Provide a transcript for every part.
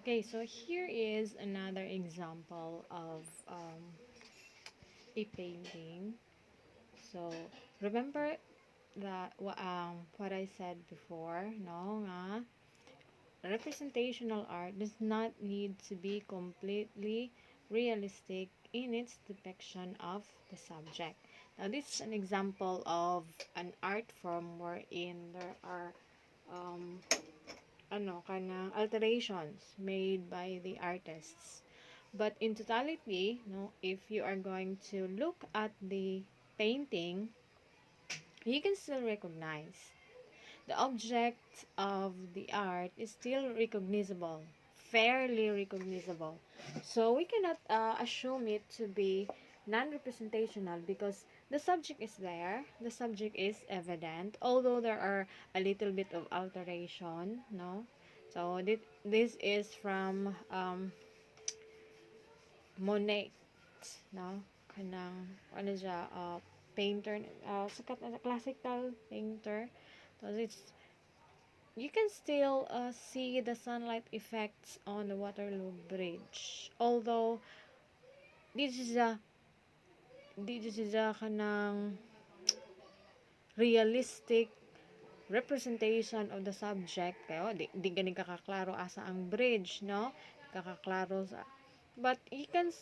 Okay, so here is another example of a painting. So, remember that what I said before, no, nga, representational art does not need to be completely realistic in its depiction of the subject. Now, this is an example of an art form wherein there are um, alterations made by the artists. But in totality, no, if you are going to look at the painting, you can still recognize the object of the art is still recognizable, fairly recognizable. So we cannot assume it to be non-representational because the subject is there, the subject is evident, although there are a little bit of alteration, no? So this is from Monet, no? Kanang, ano siya, painter, sikat na classical painter. So it's you can still see the sunlight effects on the Waterloo Bridge. Although this is a kanang realistic representation of the subject kayo di ganing kakaklaro asa ang bridge, no? Kakaklaro sa but you can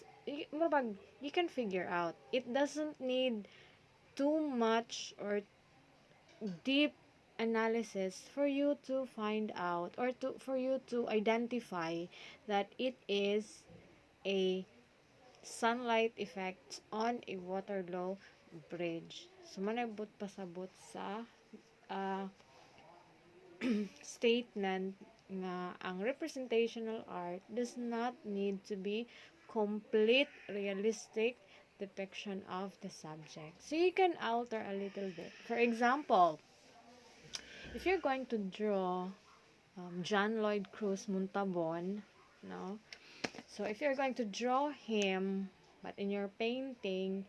figure out it doesn't need too much or deep analysis for you to find out or for you to identify that it is a sunlight effect on a Waterloo bridge. So manabot pasabot sa uh, statement nga ang representational art does not need to be complete realistic depiction of the subject. So you can alter a little bit. For example, if you're going to draw John Lloyd Cruz Montalban, no? So if you're going to draw him, but in your painting,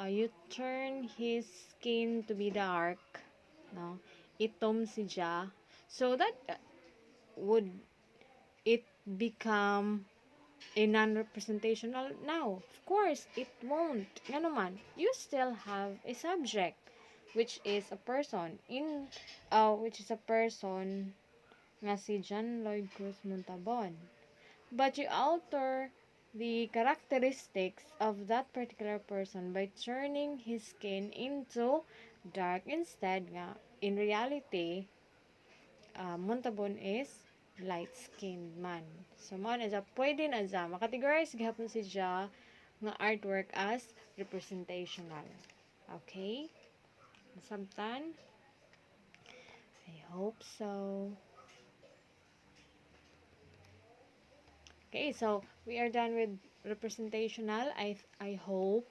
you turn his skin to be dark, no? Itom siya. So that would it become a non-representational? Now, of course, it won't. Nga naman, you still have a subject, which is a person nga si John Lloyd Cruz Montalban. But you alter the characteristics of that particular person by turning his skin into dark instead nga in reality Montalban is light-skinned man. So mo na siya pwede na siya makategorize gihapon si siya nga artwork as representational. Okay? Nasabtan? I hope so. Okay, so we are done with representational. I hope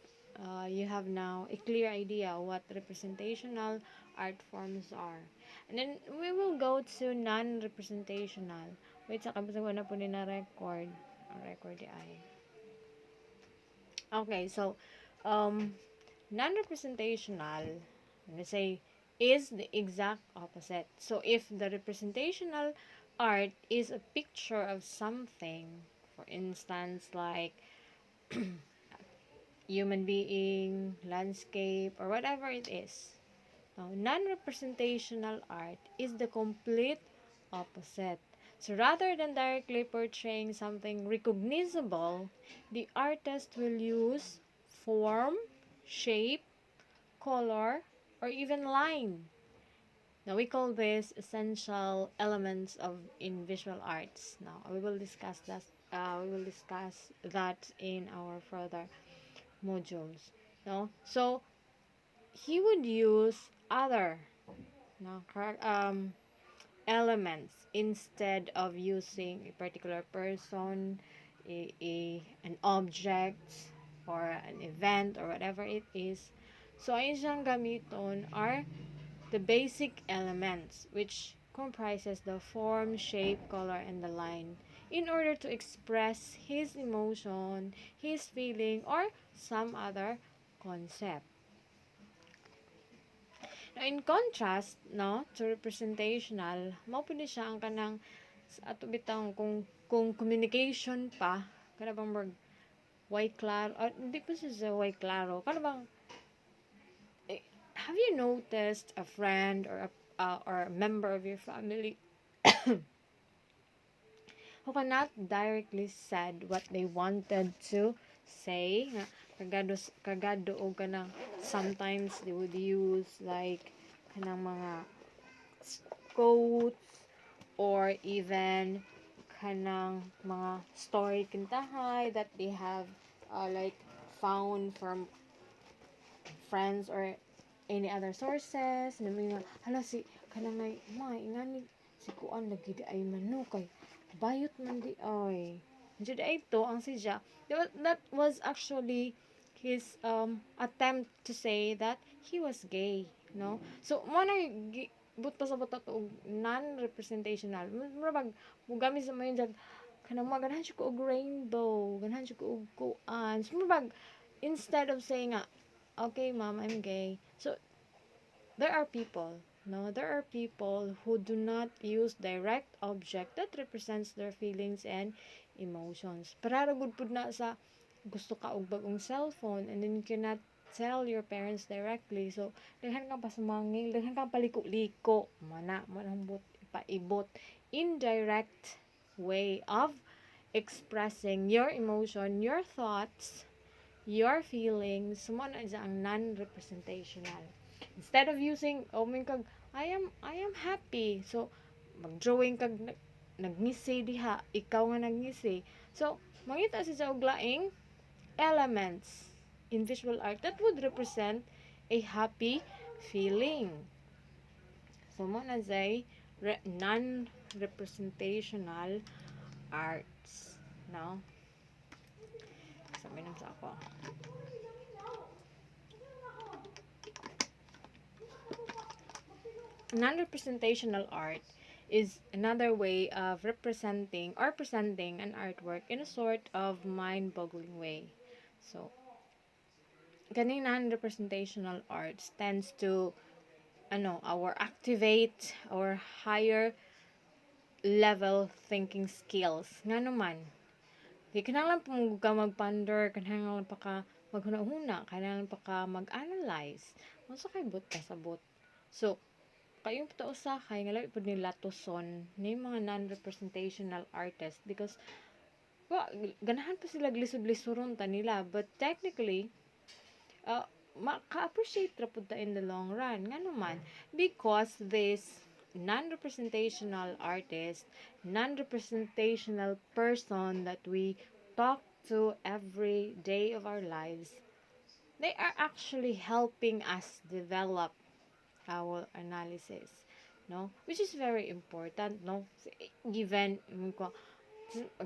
you have now a clear idea what representational art forms are. And then we will go to non-representational. Wait, sa kabasa na po ni na record. Record di ay. Okay, so non-representational, let's say, is the exact opposite. So if the representational art is a picture of something, for instance, like human being, landscape, or whatever it is. Now, non-representational art is the complete opposite. So rather than directly portraying something recognizable, the artist will use form, shape, color, or even line. Now we call this essential elements of in visual arts. Now we will discuss that. We will discuss that in our further modules. No, so he would use other no, elements instead of using a particular person, an object, or an event, or whatever it is. So, ang siyang gamiton are the basic elements, which comprises the form, shape, color, and the line, in order to express his emotion, his feeling, or some other concept. Now, in contrast, no, to representational, mao pud siya ang kanang sa ato bitang kung communication pa kana bang why claro hindi pa siya sa why claro kana bang have you noticed a friend or a member of your family who cannot directly said what they wanted to say nga kagado o kanang sometimes they would use like kanang mga quotes or even kanang mga story kintahay that they have like found from friends or any other sources na mga hala si kanang nay ingani si kuan lagi di ay mano kay bayot man di ay jud ay to ang siya that was actually his attempt to say that he was gay, no? So mo na but pa sa butot og non-representational murag mugami sa mayon dyan kanang maganahan siya ko og rainbow ganahan siya ko og kuan so murag instead of saying nga okay mom I'm gay, so there are people, no, there are people who do not use direct object that represents their feelings and emotions. Para gud pud na sa gusto ka og bagong cellphone and then you cannot tell your parents directly. So, daghan kang pasumangil, daghan kang paliko-liko, manambot, paibot, indirect way of expressing your emotion, your thoughts, your feelings, mo na ang non-representational. Instead of using kag I am happy. So mag-drawing kag nagngisi diha, ikaw nga nagngisi. So mangita si sa og laing elements in visual art that would represent a happy feeling. So mo na say non-representational arts, no? Sabi nang sa ako. Non-representational art is another way of representing or presenting an artwork in a sort of mind-boggling way. So, ganing non-representational arts tends to our activate our higher level thinking skills. Nga naman, di kinahanglan pa ka mag-ponder, kinahanglan pa ka maghuna-huna, kinahanglan pa ka mag-analyze. Unsa kay but ka sabot. So, kayong pata usakay nga labi pud nila tuson ni mga non-representational artists because ganahan pa sila glisod-lisoron ta nila but technically maka-appreciate ra pud ta in the long run nga naman because this non-representational artist, non-representational person that we talk to every day of our lives, they are actually helping us develop our analysis, no, which is very important, no, given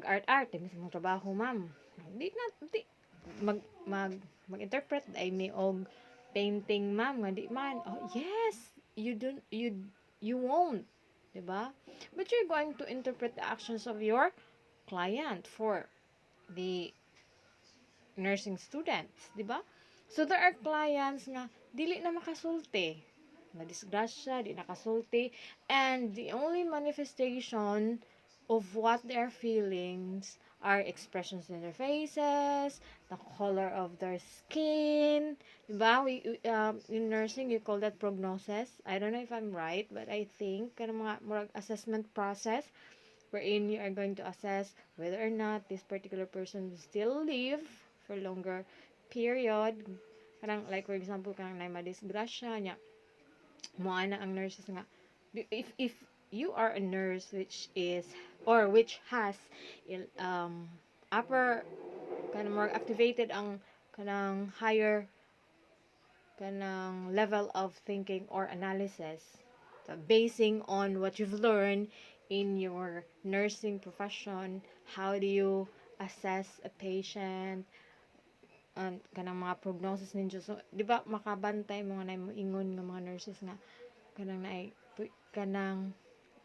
art mismo trabaho ma'am di mag-interpret ay mi og painting ma'am nga di man yes you won't, diba, but you're going to interpret the actions of your client for the nursing students, diba? So there are clients nga dili na makasulti, nadisgrasya, di nakasulti, and the only manifestation of what their feelings are expressions in their faces, the color of their skin, diba? In nursing, you call that prognosis. I don't know if I'm right, but I think kanang mga assessment process wherein you are going to assess whether or not this particular person will still live for longer period. Kanang like for example, kanang na madisgrasya niya, moana ang nurses nga if you are a nurse which is or which has upper kanang more activated ang kanang higher kanang level of thinking or analysis, so basing on what you've learned in your nursing profession, how do you assess a patient and kanang mga prognosis ninyo. So di ba makabantay mga nay moingon nga mga nurses nga kanang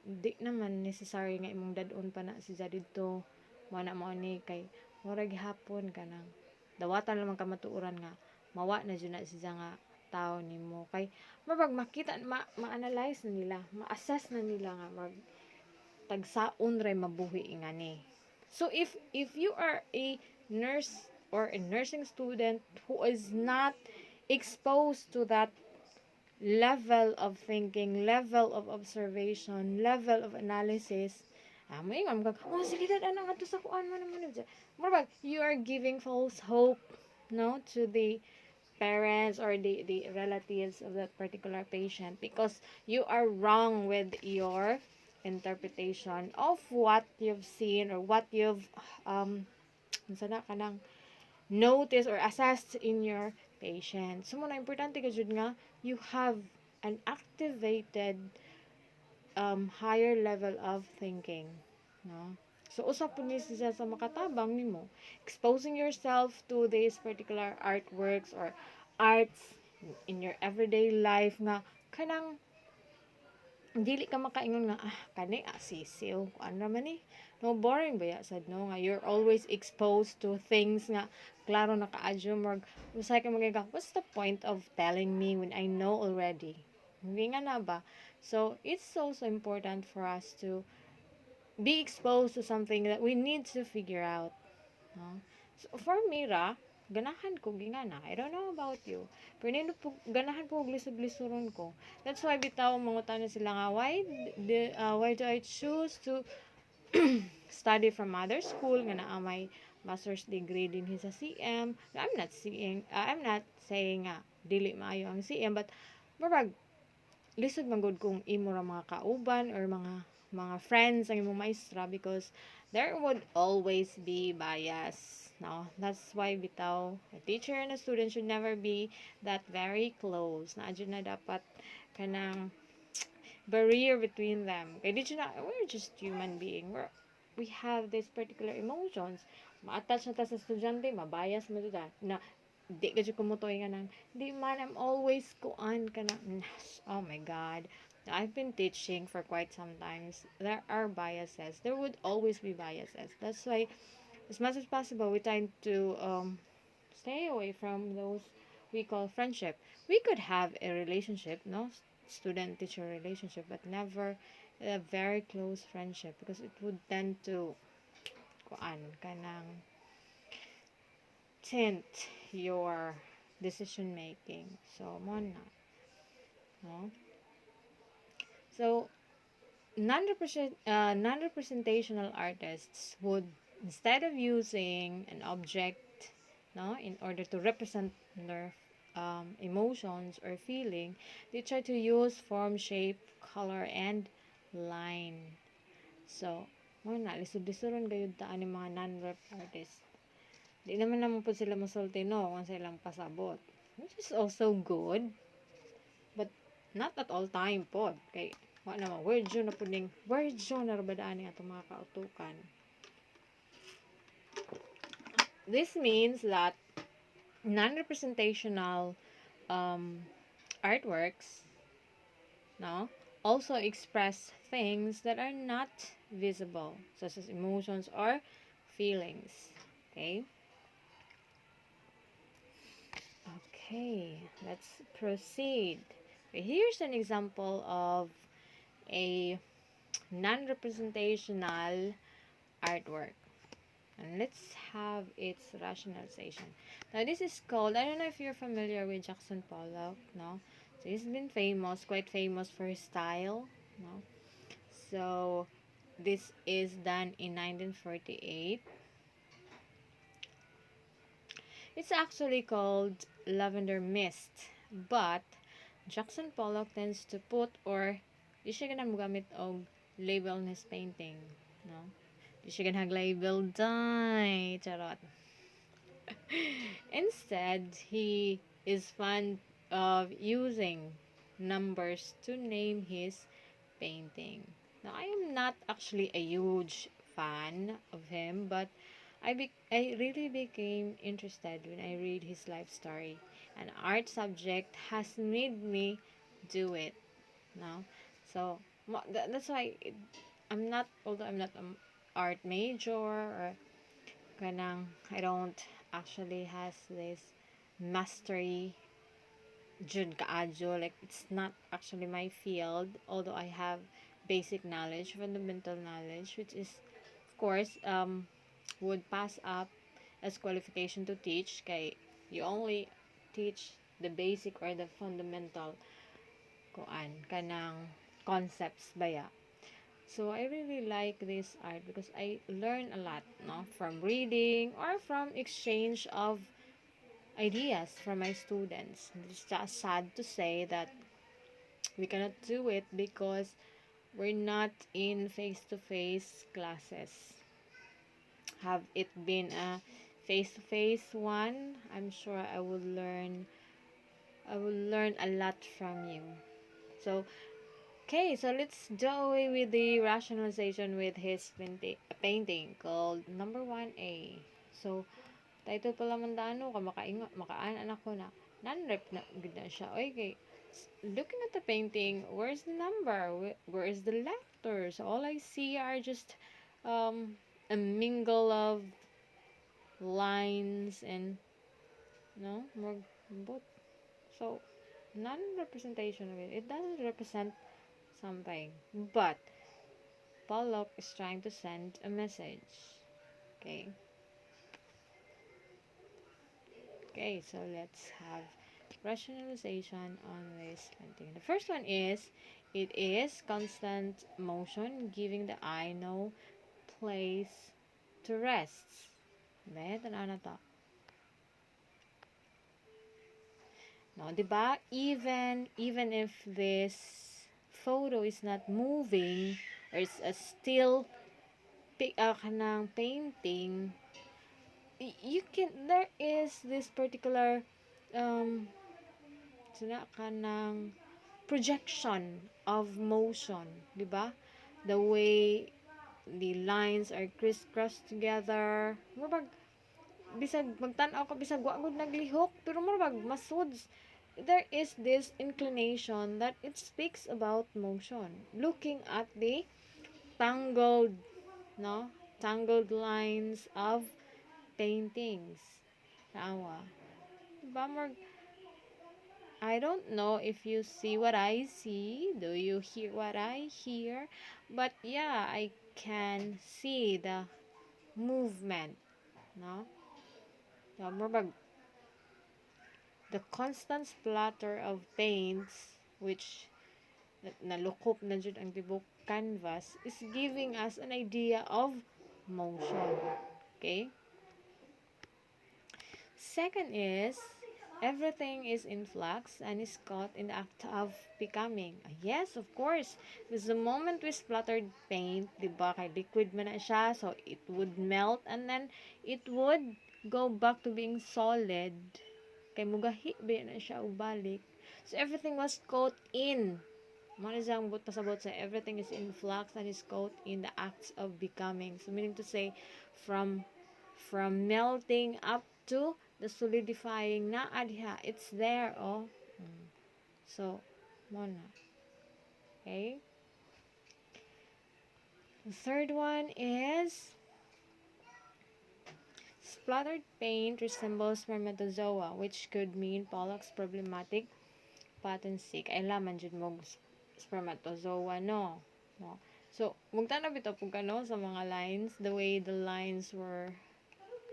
di naman necessary nga imong dadon pa na si didto mana mo ni kay murag gihapon kanang dawatan lang ka matuoran nga mawa na jud na siya nga tao nimo kay murag makita ma-analyze na nila, ma-assess na nila nga tagsaon ray mabuhi ingani. So if you are a nurse or a nursing student who is not exposed to that level of thinking, level of observation, level of analysis, mo yung mga, oh, sige, dad, ano nga to sa kuan mo naman. More you are giving false hope, no, to the parents or the relatives of that particular patient because you are wrong with your interpretation of what you've seen or what you've sana kanang noticed or assessed in your patient. So, muna, importante ka jud nga, you have an activated higher level of thinking. No? So, usap po ni siya sa makatabang nimo. Exposing yourself to these particular artworks or arts in your everyday life nga kanang dili ka makaingon nga kani sisiw ano man ni no boring ba ya sad no nga you're always exposed to things nga klaro naka-adyo mag usay ka magiga what's the point of telling me when I know already hindi nga na ba so it's also important for us to be exposed to something that we need to figure out no so for me ra ganahan ko gingana I don't know about you pero nino po ganahan po lisod-lisoron ko that's why bitaw mangutan sila nga why do I choose to study from other school nga naa may master's degree din sa CM I'm not saying nga dili maayo ang CM but murag lisod man gud kung imo ra mga kauban or mga friends ang imong maestra because there would always be bias. No, that's why bitaw a teacher and a student should never be that very close. Na adyo na dapat kanang barrier between them. Kaya di na we're just human being. We have this particular emotions. Ma-attach na ta sa estudyante, mabias mo dito na di ka dyan kumutoy nga nang di man I'm always kuan ka na oh my god I've been teaching for quite some times. There are biases. There would always be biases. That's why, as much as possible, we try to stay away from those we call friendship. We could have a relationship, no, student-teacher relationship, but never a very close friendship because it would tend to kanang tint your decision making. So, mo na, no? So, non-representational artists would, instead of using an object, no, in order to represent their emotions or feeling, they try to use form, shape, color, and line. So, mo na, lisod-lisoron gayud taan ni mga non-rep artists. Di naman po sila masulti, no, kung silang pasabot. Which is also good, but not at all time po. Kay, wala naman, word yun na rabadaan ni atong mga kautukan. This means that non-representational artworks, no, also express things that are not visible, such as emotions or feelings. Okay? Okay, let's proceed. Here's an example of a non-representational artwork. And let's have its rationalization. Now, this is called, I don't know if you're familiar with Jackson Pollock, no? So, he's been quite famous for his style, no? So, this is done in 1948. It's actually called Lavender Mist, but Jackson Pollock tends to put or di siya ganang gamit og label in his painting, no? Di siya ganang label dye, charot. Instead, he is fond of using numbers to name his painting. Now, I am not actually a huge fan of him, but I really became interested when I read his life story. An art subject has made me do it. No? So, that's why although I'm not an art major or kanang, I don't actually has this mastery jud kaadyo, like it's not actually my field, although I have basic knowledge, fundamental knowledge, which is, of course, would pass up as qualification to teach, kay you only teach the basic or the fundamental kuan kanang concepts baya. So I really like this art because I learn a lot, no, from reading or from exchange of ideas from my students. It's just sad to say that we cannot do it because we're not in face-to-face classes. Have it been a face-to-face one, I'm sure I will learn a lot from you. So, okay, so let's do away with the rationalization with his painting called Number 1A. So, title pala man daano ka makaan anak ko na non-rep na gud na siya. Okay, looking at the painting, where's the number? Where is the letters? All I see are just a mingle of lines and no more both. So non-representation of it. It doesn't represent something, but Pollock is trying to send a message. Okay. Okay, so let's have rationalization on this painting. The first one is it is constant motion, giving the eye no place to rest. Be, tanaw na to. No, diba? Even if this photo is not moving or it's a still kanang painting, you can there is this particular sina kanang projection of motion, di ba? The way the lines are crisscross together. Murag bisag magtan-aw ka bisag wa gud naglihok, pero murag masud there is this inclination that it speaks about motion. Looking at the tangled, no? Tangled lines of paintings. Tawa. Diba, I don't know if you see what I see. Do you hear what I hear? But yeah, I can see the movement, no? So, the constant splatter of paints, which nalukop na jud ang tibok canvas, is giving us an idea of motion. Okay? Second is, everything is in flux and is caught in the act of becoming. Yes, of course. Because the moment we splattered paint, di ba, kay liquid man na siya, so it would melt and then it would go back to being solid. Kay mugahi ba na siya ubalik. So everything was caught in. Mo na siyang pasabot sa everything is in flux and is caught in the acts of becoming. So meaning to say, from melting up to the solidifying na adha, it's there, oh. So mo na. Okay? The third one is splattered paint resembles spermatozoa, which could mean Pollock's problematic potency. Kailaman jud mo spermatozoa, no? No. So, magtanong bitaw po kano sa mga lines, the way the lines were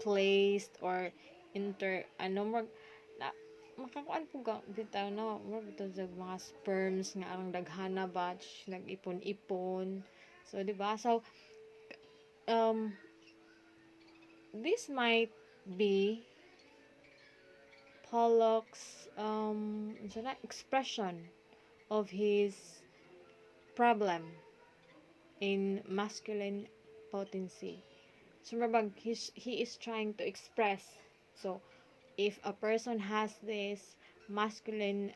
placed or na, makakuan po ka bitaw, no? More bitaw sa mga sperms nga ang daghana batch, nag-ipon-ipon. So, di ba? So, this might be Pollock's expression of his problem in masculine potency. So, he is trying to express. So, if a person has this masculine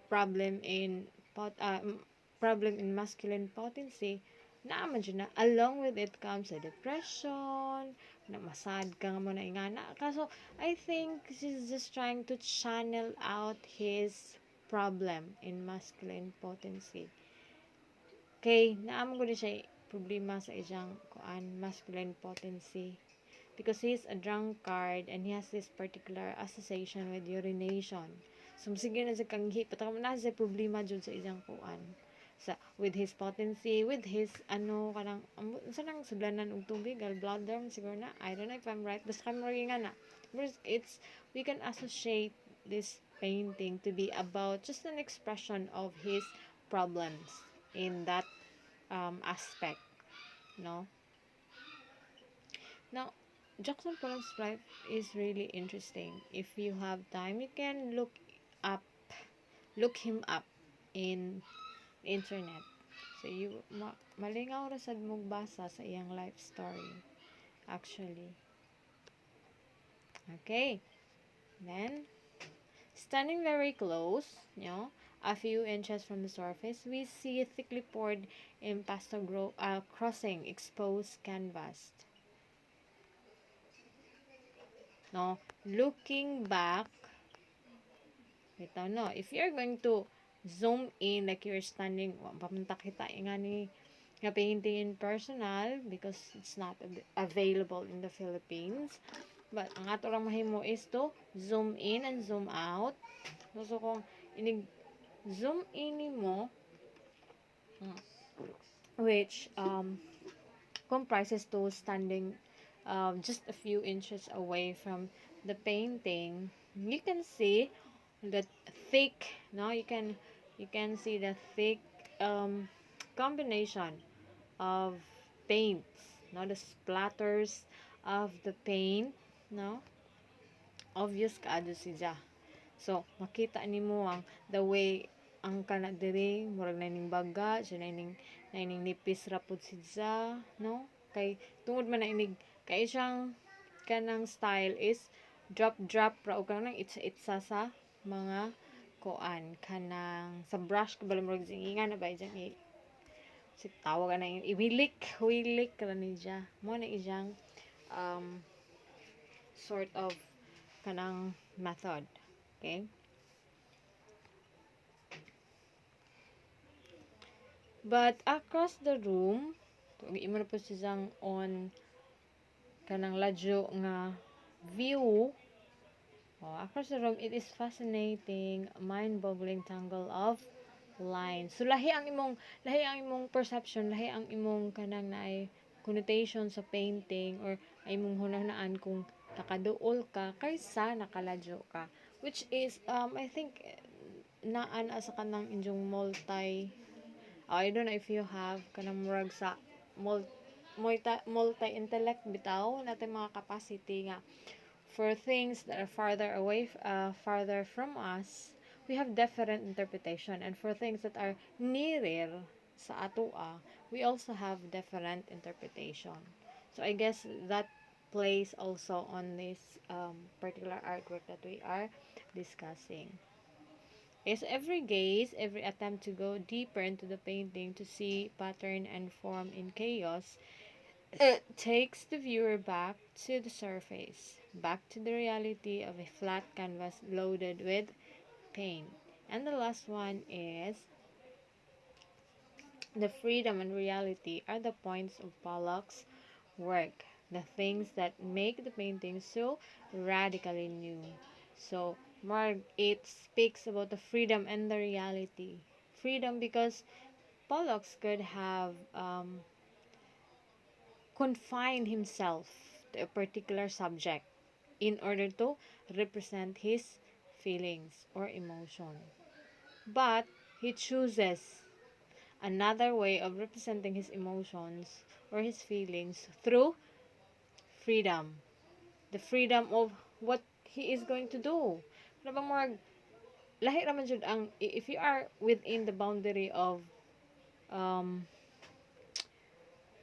problem in masculine potency, naaman dyan na. Along with it comes a depression, na masad ka nga mo na ingana. Kaso, I think she's just trying to channel out his problem in masculine potency. Okay, naaman ko din siya problema sa isang masculine potency. Because he's a drunkard and he has this particular association with urination. So, sige na sa kanghi, pataka mo na sa problema dyan sa isang kuan. with his potency, with his ano kanang unsa nang sudlanan og tubig, gallbladder siguro na. I don't know if I'm right. Basta kamo nga na. It's we can associate this painting to be about just an expression of his problems in that aspect, no? Now, Jackson Pollock's life is really interesting. If you have time, you can up, look him up in internet. So, malingaw ra sad mong basa sa iyang life story, actually. Okay. Then, standing very close, a few inches from the surface, we see a thickly poured impasto crossing exposed canvas. No, looking back, if you're going to zoom in like you're standing, pamunta kita nga ni nga painting in personal because it's not available in the Philippines. But ang ato lang mahimo is to zoom in and zoom out. So kung zoom in mo, which comprises to standing just a few inches away from the painting, you can see the thick, you can see the thick combination of paints, the splatters of the paint, obvious kaadto siya. So makita nimo ang the way ang kana diri murag na ning baga siya na ining nipis ra pud siya, kay tungod man na inig kay siyang kanang style is drop ra o kanang itsa sa mga kuan kanang sa brush kabalo murag zingingan na ba ijang si tawag na iwilik ra ni siya mo na ijang sort of kanang method. Okay? But across the room, imo na po siyang on kanang ladyo nga view. Across the room, it is fascinating, mind-boggling tangle of lines. So lahi ang imong perception, lahi ang imong kanang naay connotation sa painting or ay imong hunahunaan kung nakaduol ka kaysa nakaladyo ka, which is I think naan sa kanang inyong I don't know if you have kanang murag sa multi-intellect bitaw natin mga capacity nga for things that are farther from us, we have different interpretation, and for things that are nearer sa atoa, we also have different interpretation. So I guess that plays also on this particular artwork that we are discussing. Is every gaze, every attempt to go deeper into the painting to see pattern and form in chaos, it takes the viewer back to the surface, back to the reality of a flat canvas loaded with paint. And the last one is the freedom and reality are the points of Pollock's work, the things that make the painting so radically new. So, it speaks about the freedom and the reality. Freedom because Pollock could have confined himself to a particular subject in order to represent his feelings or emotion. But he chooses another way of representing his emotions or his feelings through freedom. The freedom of what he is going to do. Ano bang lahi raman jud ang if you are within the boundary of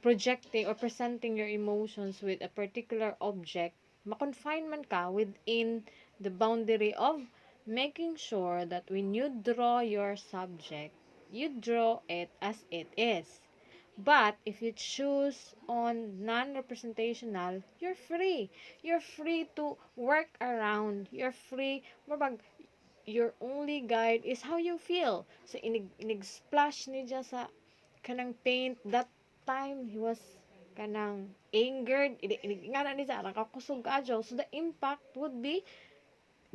projecting or presenting your emotions with a particular object, makonfine man ka within the boundary of making sure that when you draw your subject, you draw it as it is. But if you choose on non-representational, you're free. You're free to work around. You're free. Your only guide is how you feel. So, inig-splash niya sa kanang paint. That time, he was kanang angered. Nga na niya, nakakusog adyo. So, the impact would be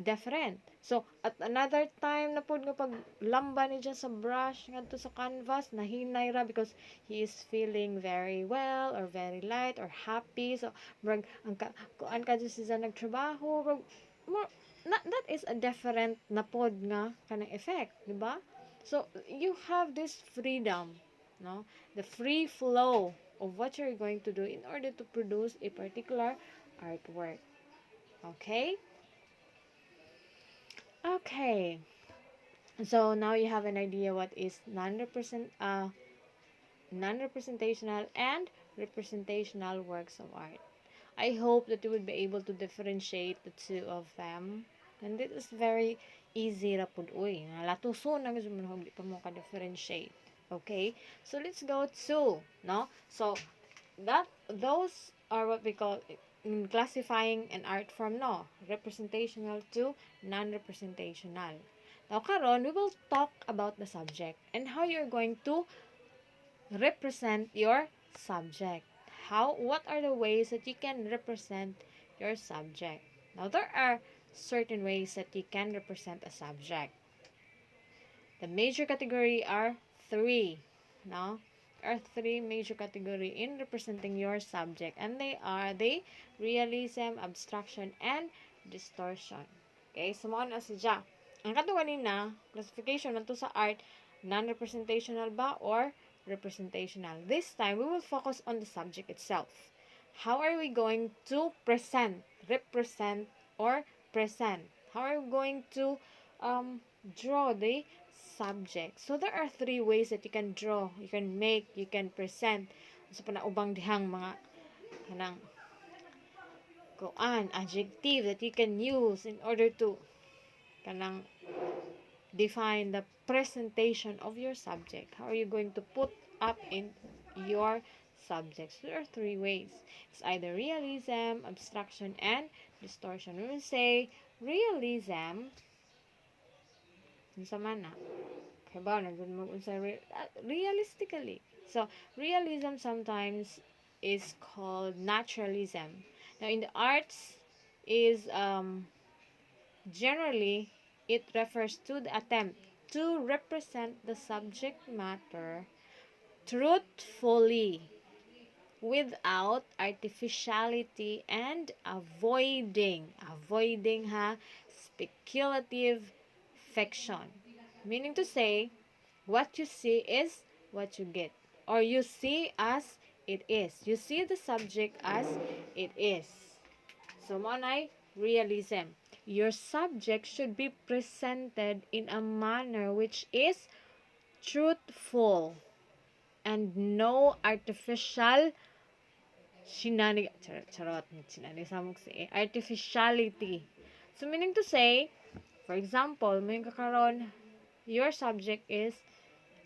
different. So, at another time na po nga paglamba ni dyan sa brush ngadto sa canvas, nahinay ra because he is feeling very well or very light or happy. So, brag, kuan ka dyan siya nagtrabaho, brag, that is a different na pod nga kanang effect, di ba? So, you have this freedom, no? The free flow of what you're going to do in order to produce a particular artwork. Okay? Okay. So now you have an idea what is non-representational and representational works of art. I hope that you would be able to differentiate the two of them. And it is very easy ra pud uy. Latuso na gusto mo di pa mo ka-differentiate. Okay? So let's go to, no? So that those are what we call in classifying an art form, no? Representational to non-representational. Now karon we will talk about the subject and how you're going to represent your subject. What are the ways that you can represent your subject? Now there are certain ways that you can represent a subject. The major category are three. No? There are three major category in representing your subject, and they are the realism, abstraction, and distortion. Okay, so mo na siya. Ang kato kanina, classification nato sa art, non-representational ba or representational. This time, we will focus on the subject itself. How are we going to represent, or present? How are we going to draw the subject? So there are three ways that you can draw, you can make, you can present. Sa panaubang dihang mga kanang kuan adjective that you can use in order to kanang define the presentation of your subject. How are you going to put up in your subject? So there are three ways. It's either realism, abstraction, and distortion. We will say realism. Sa mana? Kaya nandun mo sa realistically. So, realism sometimes is called naturalism. Now, in the arts, is generally, it refers to the attempt to represent the subject matter truthfully without artificiality and avoiding speculative fiction. Meaning to say, what you see is what you get. Or you see as it is. You see the subject as it is. So, monay, realism. Your subject should be presented in a manner which is truthful and no artificial artificiality. So, meaning to say, for example, may kakaroon, your subject is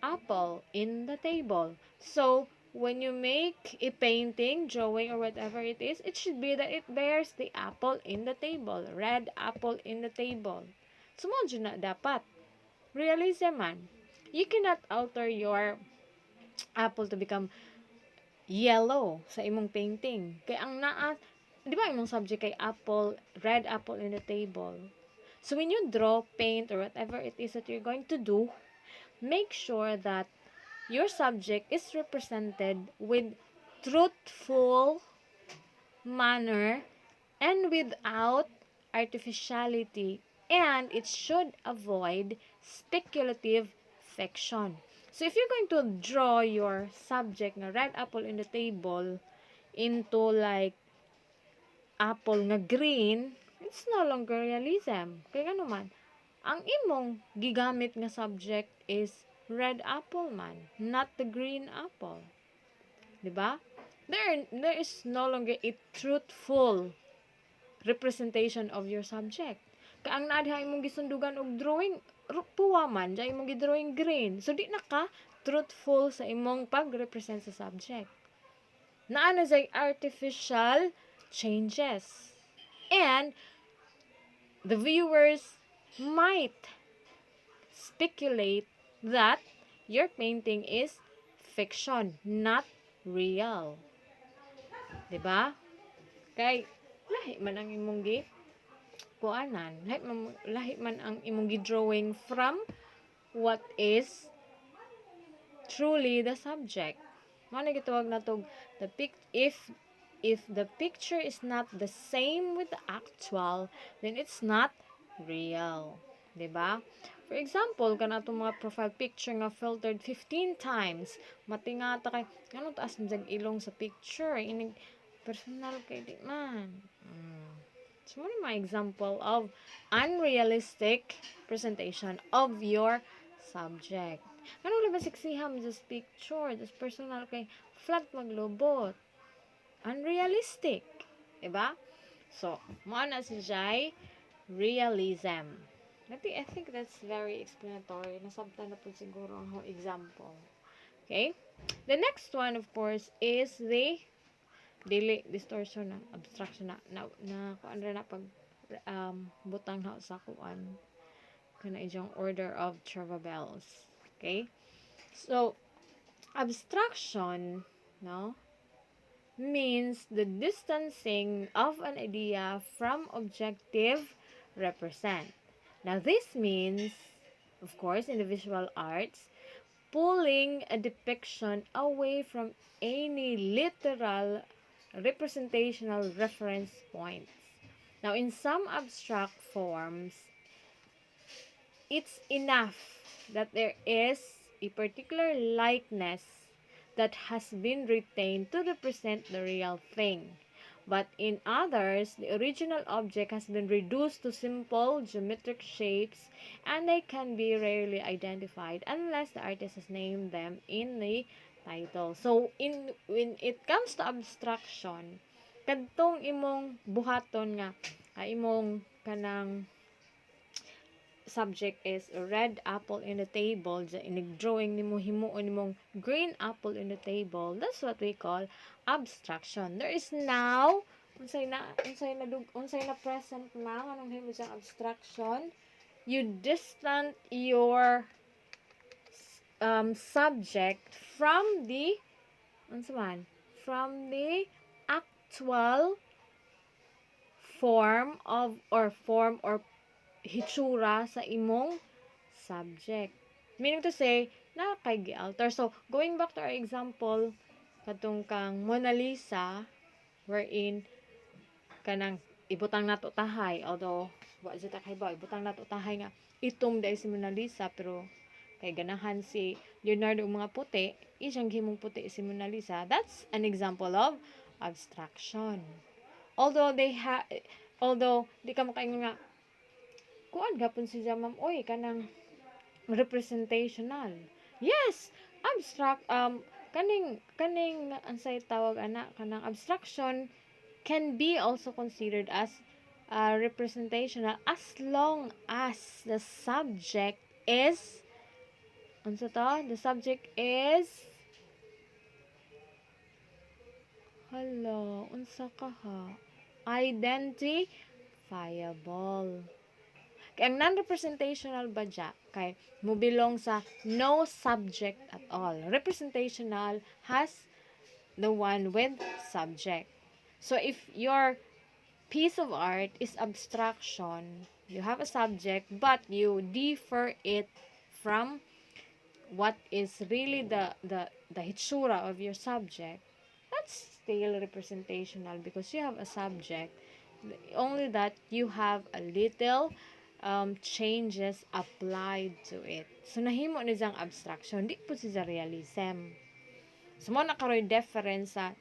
apple in the table. So, when you make a painting, drawing, or whatever it is, it should be that it bears the apple in the table. Red apple in the table. So, mo na dapat. Realism man. You cannot alter your apple to become yellow sa imong painting. Kaya ang di ba imong subject kay apple, red apple in the table. So, when you draw, paint, or whatever it is that you're going to do, make sure that your subject is represented with truthful manner and without artificiality, and it should avoid speculative fiction. So if you're going to draw your subject na red apple in the table into like apple nga green, it's no longer realism. Kaya ano man, ang imong gigamit nga subject is red apple man, not the green apple. Diba? There is no longer a truthful representation of your subject. Kaya ang naadha imong gisundugan og drawing, puwa man, dya imong gidrawing green. So, di na ka truthful sa imong pag-represent sa subject. Naana say artificial changes. And the viewers might speculate that your painting is fiction, not real. Diba? Kay, lahi man ang imong kuanan. Lahi man ang imong gidrawing from what is truly the subject. Mao na gitawag natog the if the picture is not the same with the actual, then it's not real. 'Di ba? For example, kanatong mga profile picture nga filtered 15 times, matingata kay ngano taas man ilong sa picture, inig personal kay di man. So, one of my example of unrealistic presentation of your subject. Ano lang ba siksiham just picture, just personal kay flat maglubot. Unrealistic. Diba? So, mo na si Jai, realism. I think that's very explanatory. Nasabtan na po siguro ang example. Okay? The next one, of course, is the distortion na, obstruction na kuan na pag butang na sa kuan kana ijong order of bells. Okay? So, abstraction, no, means the distancing of an idea from objective represent. Now, this means, of course, in the visual arts, pulling a depiction away from any literal representational reference points. Now, in some abstract forms, it's enough that there is a particular likeness that has been retained to represent the real thing. But in others, the original object has been reduced to simple geometric shapes and they can be rarely identified unless the artist has named them in the title. So, when it comes to abstraction, kadtong imong buhaton nga, imong kanang subject is a red apple in the table, in drawing nimo himuon nimong green apple in the table, that's what we call abstraction. There is now unsay na present na anong himo sa abstraction, you distant your subject from the from the actual form or hitsura sa imong subject. Meaning to say, na kay gi-alter. So, going back to our example, katong kang Mona Lisa, wherein kanang ibutang nato tahay, although wa jud ta kay ba ibutang nato tahay nga itom dai si Mona Lisa, pero kay ganahan si Leonardo mga puti, isang himong puti si Mona Lisa. That's an example of abstraction. Although di ka makaingon nga kuan gapon si Jamam, oy kanang representational. Yes, abstract kaning ansay tawag ana kanang abstraction can be also considered as representational as long as the subject is unsa ka ha, identifiable. Kaya ang non-representational ba dya, kay mo belong sa no subject at all. Representational has the one with subject. So, if your piece of art is abstraction, you have a subject, but you differ it from what is really the hitsura of your subject, that's still representational because you have a subject. Only that you have a little changes applied to it. So, nahimo ni siyang abstraction. Di po siya realism. So, mo na karoy difference sa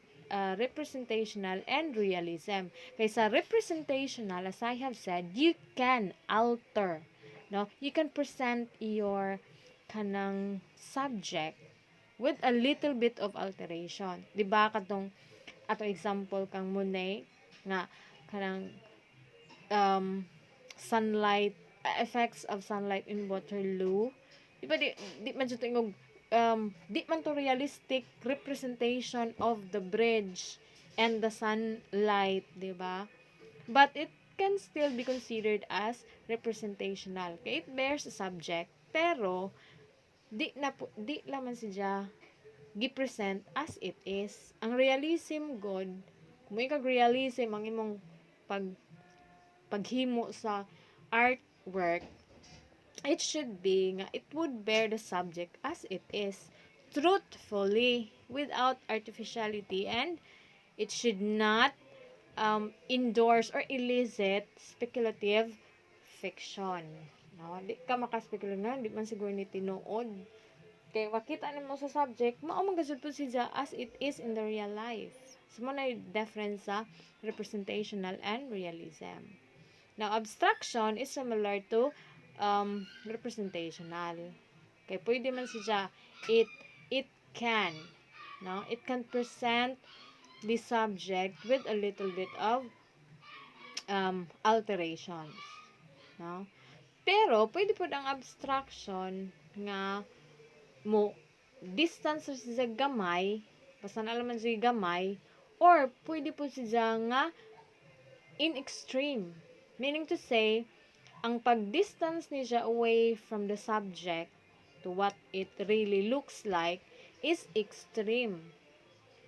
representational and realism. Kaysa representational, as I have said, you can alter. No? You can present your kanang subject with a little bit of alteration. Diba katong ato example kang Monet nga kanang sunlight, effects of sunlight in Waterloo. Di ba di man siya tingog, di man to realistic representation of the bridge and the sunlight, di ba? But it can still be considered as representational. Okay, it bears a subject, pero di laman siya gi-present as it is. Ang realism god, kung ikaw realism ang imong paghimo sa artwork, it should be nga it would bear the subject as it is, truthfully, without artificiality, and it should not endorse or elicit speculative fiction. No, di ka makaspekular nga, di man siguro ni tinuod. Kay makita nimo sa subject, mao man gud po siya as it is in the real life. So mo na difference sa representational and realism. Now, obstruction is similar to representational. Kay pwede man siya, it can, no? It can present the subject with a little bit of alterations, no? Pero pwede po ang abstraction nga mo distance sa gamay, basta na alam man sa gamay, or pwede po siya nga in extreme. Meaning to say, ang pag-distance niya away from the subject to what it really looks like is extreme.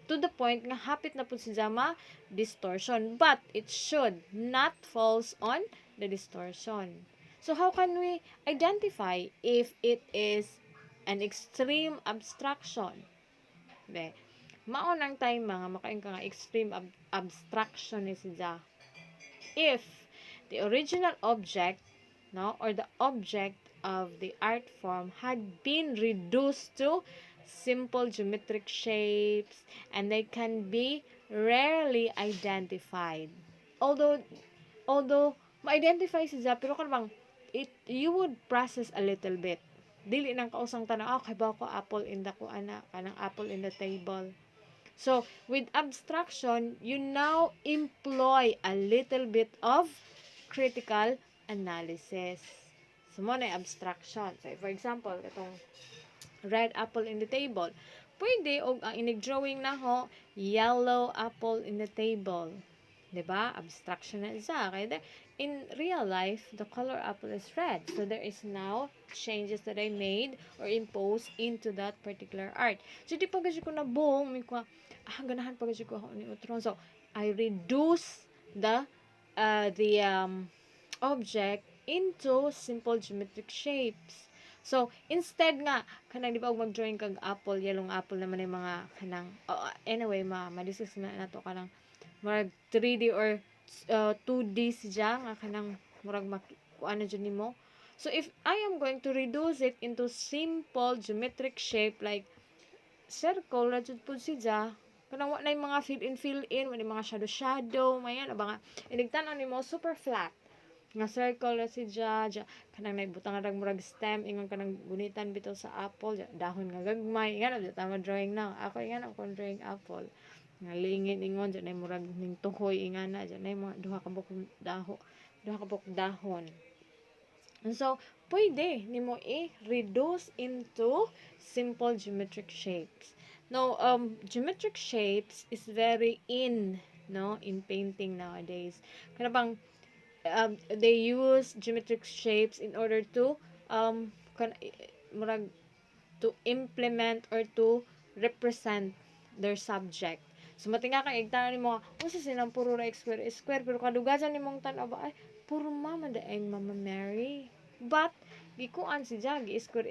To the point nga hapit na po siya ma-distortion. But it should not falls on the distortion. So how can we identify if it is an extreme abstraction? Be, maunang time mga makain ka nga extreme abstraction ni siya. If the original object, no, or the object of the art form had been reduced to simple geometric shapes and they can be rarely identified. Although ma-identify siya, pero kanang you would process a little bit. Dili nang kausang tanaw, kay ba ko apple in the kuana, kanang apple in the table. So, with abstraction, you now employ a little bit of critical analysis. So, mo na abstraction. So, for example, itong red apple in the table. Pwede, og ang inig-drawing na ho, yellow apple in the table. Diba? Abstraction na isa. Kaya in real life, the color apple is red. So, there is now changes that I made or imposed into that particular art. So, di pa kasi ko na buong, may ko, ganahan pa kasi ko ako ni utron. So, I reduce the object into simple geometric shapes. So, instead nga, kanang di ba mag-drawing kag apple, yellow apple naman yung mga kanang, anyway, ma-discuss na nato kanang murag 3D or 2D siya nga kanang murag ano dyan nimo. So if I am going to reduce it into simple geometric shape like circle ra jud pud siya, kanang wa na yung mga fill in, wala mga shadow mayan ba nga inigtan-on nimo super flat nga circle ra siya, kanang naibutang ra murag stem ingon kanang gunitan bitaw sa apple, dahon nga gagmay, nga na tama drawing na ako nga na drawing apple nga lingin ingon dyan ay murag ning tuhoy ingana dyan ay mga duha ka buk dahon. And so pwede nimo i-reduce into simple geometric shapes. Now geometric shapes is very in painting nowadays. Kana bang they use geometric shapes in order to murag to implement or to represent their subject. So, matinga kang igtanan ni mo, sa silang puro ra square, pero kadugasan ni mong tanaw ba, ay, puro mama daing Mama Mary. But, gikuan si Jagi, square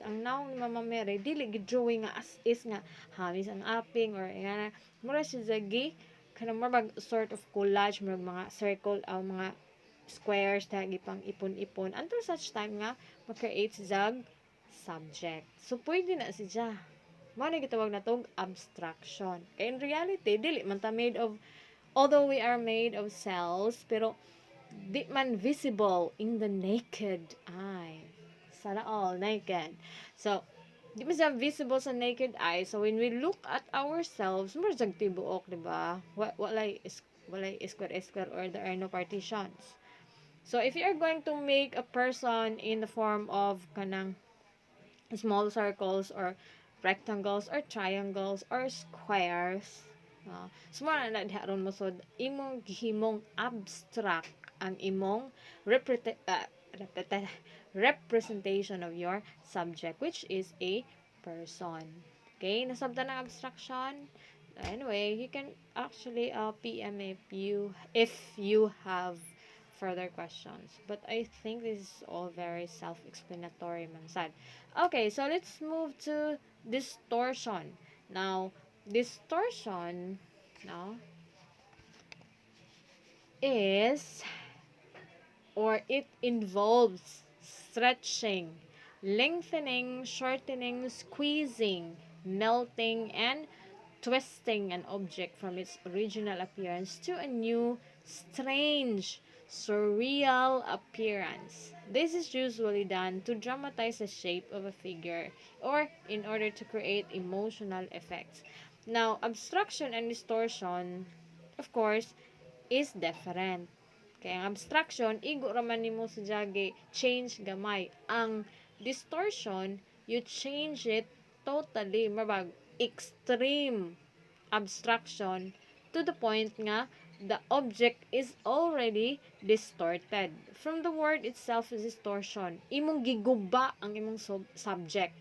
ang naong ni Mama Mary, dili gi-drawing nga as is nga, hamis ang aping, or nga, mura si Jagi, kanang mabag sort of collage, mga circle, mga squares, tagi pang ipon-ipon, until such time nga, mag-create si Jag subject. So, pwede na si Jag. Mao na gitawag na tong abstraction. Kaya in reality, dili man ta made of, although we are made of cells, pero di man visible in the naked eye. Sana all naked. So, di man siya visible sa naked eye. So, when we look at ourselves, mo jud tibuok, di ba? Walay square or there are no partitions. So, if you are going to make a person in the form of kanang small circles or rectangles or triangles or squares, sumara na diharon mo so imong gihimong abstract ang imong representation of your subject, which is a person. Okay, nasabtan ang abstraction. Anyway, you can actually PM if you have further questions. But I think this is all very self-explanatory, man sad. Okay, so let's move to distortion. Now, distortion now is, or it involves stretching, lengthening, shortening, squeezing, melting, and twisting an object from its original appearance to a new, strange, surreal appearance. This is usually done to dramatize the shape of a figure or in order to create emotional effects. Now, obstruction and distortion, of course, is different. Kaya ang abstraction, igo raman nimo sa jagi, change gamay. Ang distortion, you change it totally, mabag, extreme abstraction to the point nga the object is already distorted. From the word itself is distortion. Imong giguba ang imong subject.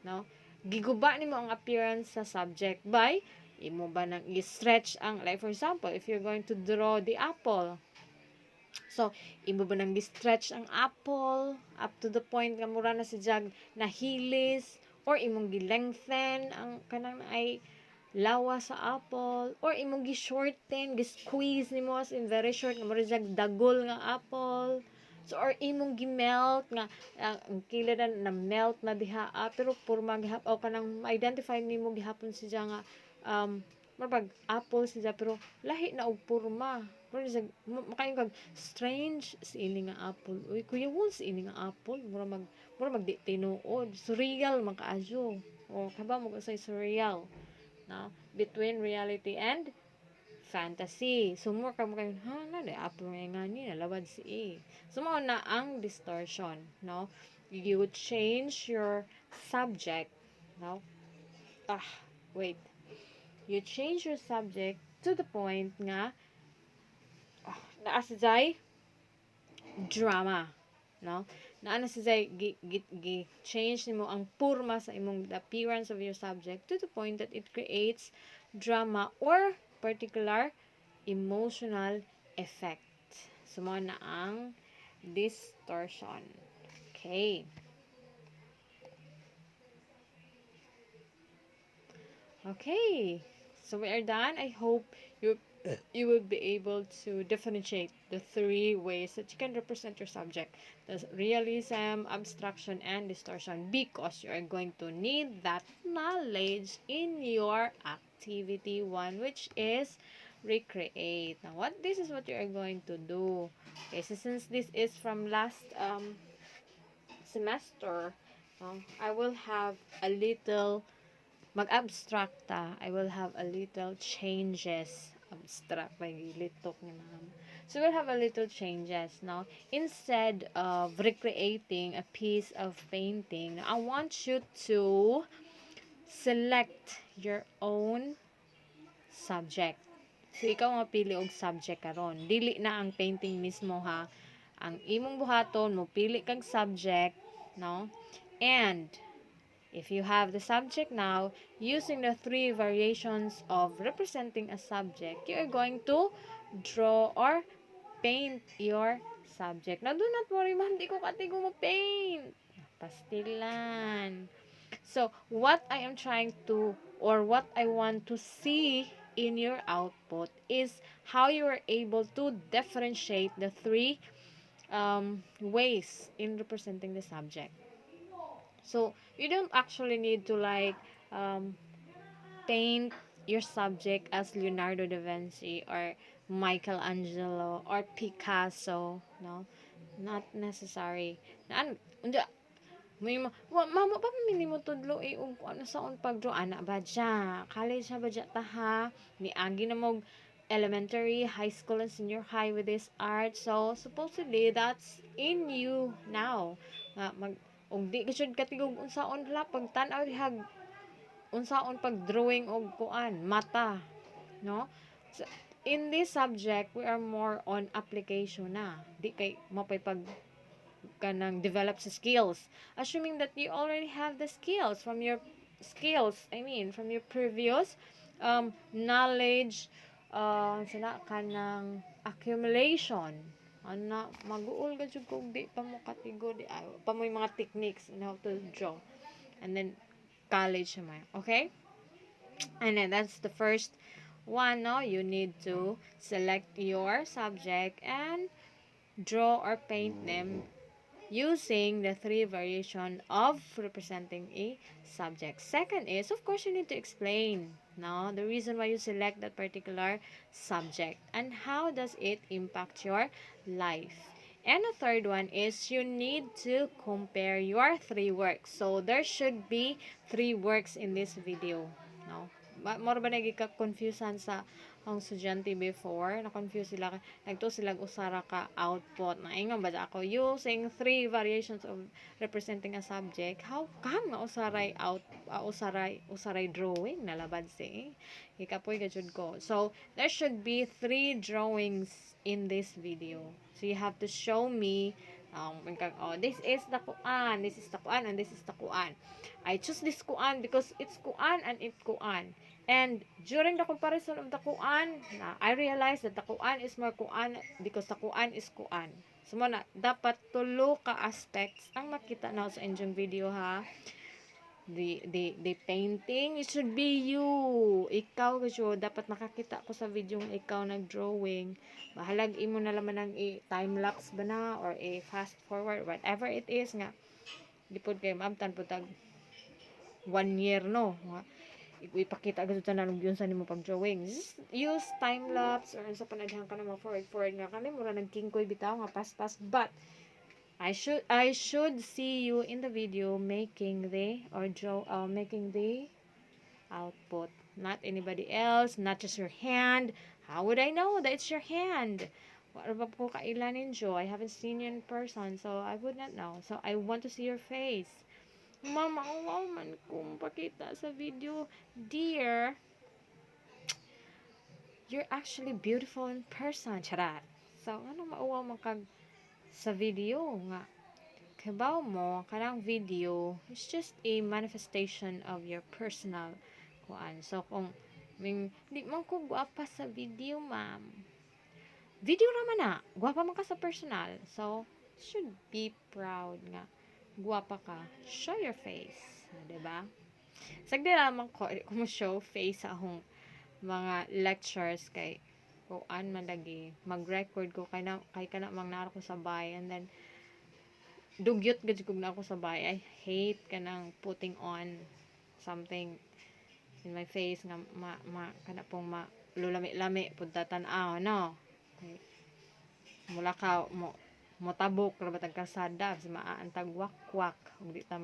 No? Giguba nimo ang appearance sa subject by imo ba nang i-stretch ang, like for example, if you're going to draw the apple, so, imo ba nang stretch ang apple up to the point nga mura na si jag nahilis, or imong gi-lengthen ang kanang ay lawa sa apple, or imong gi-shorten, gi-squeeze nimo as in very short nga mura jag dagol nga apple. So, or imong gi-melt nga ang kilid na melt na diha, pero purma gihap o kanang ma-identify nimo gihapon siya nga mapag apple siya pero lahi na og purma. Pero makain kag strange si ini nga apple. Uy, kuya won si ini nga apple. Mura mag di tinuod. Surreal man kaayo. O kaba mo say surreal. No? Between reality and fantasy. So more ka mo kayo, ha, na de apple nga ni nalawad si E. So mo na ang distortion, no? You would change your subject, no? Wait. You change your subject to the point nga naa sa jay drama, no? Naa na sa jay change nimo ang purma sa imong the appearance of your subject to the point that it creates drama or particular emotional effect. So mo na ang distortion. Okay. Okay. So we are done. I hope you will be able to differentiate the three ways that you can represent your subject: the realism, abstraction, and distortion, because you are going to need that knowledge in your activity 1, which is recreate. Now, this is what you are going to do. Okay, so since this is from last semester, I will have a little mag-abstract I will have a little changes. Abstract by litok ni ma'am. So we'll have a little changes now. Instead of recreating a piece of painting, I want you to select your own subject. So ikaw mapili og subject karon. Dili na ang painting mismo ha. Ang imong buhaton mo pili kag subject, no? And if you have the subject now, using the three variations of representing a subject, you are going to draw or paint your subject. Now, do not worry, man, di ko katigo mo paint. Pastilan. So, what I am trying to, or what I want to see in your output is how you are able to differentiate the three ways in representing the subject. So, you don't actually need to paint your subject as Leonardo da Vinci or Michelangelo or Picasso, no? Not necessary. Unja, may mamo pa mini mo tudlo og ano saon pagdraw ana ba dya? College na ba dya ta ha? Ni agi na mo elementary, high school, and senior high with this art. So, supposedly, that's in you now. Og di gyud katigog unsaon la pagtan-aw dihag unsaon pag-drawing og kuan mata, no? So, in this subject we are more on application na, di kay mapay pag kanang develop sa skills, assuming that you already have the skills from your from your previous knowledge sana kanang accumulation, Ana, mag-uol ka jud kung di pa mo katigo, di ay, pa mo yung mga techniques on how to draw. And then, college naman. Okay? And then, that's the first one, no? You need to select your subject and draw or paint them using the three variation of representing a subject. Second is, of course, you need to explain, no, the reason why you select that particular subject and how does it impact your life. And the third one is you need to compare your three works. So there should be three works in this video, no. More ba nagika-confusan sa ang estudyante before, na-confuse sila, nagto sila usara ka output. Naingon ba ako, using three variations of representing a subject, how come nga usaray drawing, nalabad si, ikapoy gajud ko. So, there should be three drawings in this video. So, you have to show me, this is the kuan, this is the kuan, and this is the kuan. I choose this kuan because it's kuan and it kuan. And during the comparison of the kuan, I realized that the kuan is more kuan because the kuan is kuan. So, muna, dapat tulo ka aspects ang makita na sa inyong video, ha. The painting, it should be you. Ikaw, kasi dapat makakita ko sa video ng ikaw nag-drawing. Bahalag imo na laman ng time-lapse ba na or fast forward, whatever it is nga. Di po kayo maamtan po tag 1 year, no. Ipakita agad sa tanan yun sa nimo pag-drawing. Just use time-lapse or sa panadhan ka na forward nga kani mura nagkingkoy bitaw nga pas-pas, but I should see you in the video making the making the output, not anybody else, not just your hand. How would I know that it's your hand? What ba po kailan ninyo? I haven't seen you in person, so I would not know. So I want to see your face. Mama, wow man kung pakita sa video. Dear, you're actually beautiful in person. Charat. So, ano mauwaw man kag sa video nga. Kabaw mo, kanang video is just a manifestation of your personal kuan. So, kung di man ko guwapa sa video, ma'am. Video naman na. Guwapa man ka sa personal. So, should be proud nga. Guwapa ka. Show your face. Diba? Sagdi naman ko, kung show face sa akong mga lectures kay kuan man lagi mag-record ko kay kana mang naro ko sa bay, and then dugyot gud kog na ako sa bay. I hate kanang putting on something in my face nga kana pong lulami-lami pud tan-aw, no. Okay. Mula ka mo tabok ra batag kasada sa maaantag wakwak ug di ta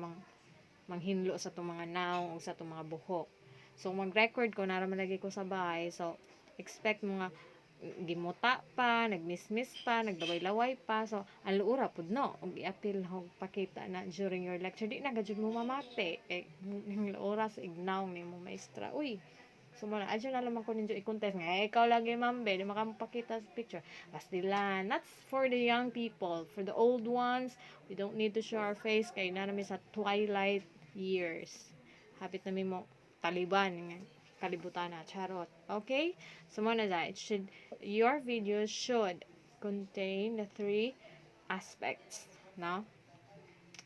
manghinlo sa tong mga naong ug sa tong mga buhok. So, mag-record ko, naraman lagi ko sa bahay. So, expect mo nga, gimuta pa, nagmismis pa, nagdaway-laway pa. So, ang luura pud no. Ug i-appeal ho pakita na during your lecture. Di na gajud mo mamate. Yung luura sa ignaw ni mo maestra. Uy, so mo na, adyo na lamang ko ninyo i-contest nga. Ikaw lagi, mambe, di makamapakita sa picture. Pastilan. That's for the young people. For the old ones, we don't need to show our face. Kaya na namin sa twilight years. Hapit namin mo Taliban, kalibutan na, charot. Okay? So, muna your video should contain the three aspects. Now,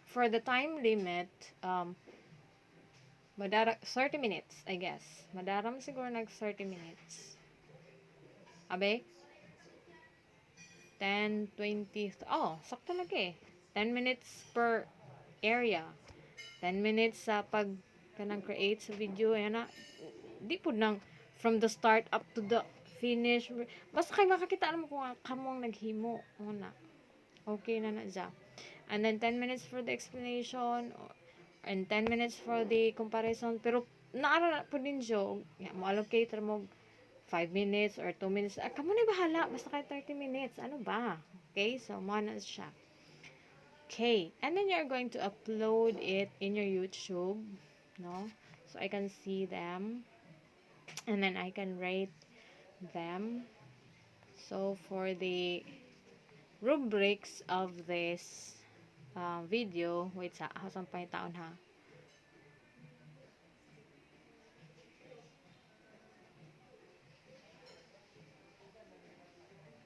for the time limit, 30 minutes, I guess. Madaram siguro 30 minutes. Abe? 10, 20, sakto lagi. 10 minutes per area. 10 minutes sa kanang create sa video, yan na, di po nang from the start up to the finish, basta kayo makakita alam mo kung kamong naghimo, una, okay na dyan. And then 10 minutes for the explanation, and 10 minutes for the comparison, pero naara na po din siya, mo allocate mo 5 minutes or 2 minutes, kamo na bahala, basta kayo 30 minutes, ano ba? Okay, so mana siya. Okay, and then you're going to upload it in your YouTube, no? So I can see them, and then I can rate them. So for the rubrics of this video, wait sa hasang pa taon ha.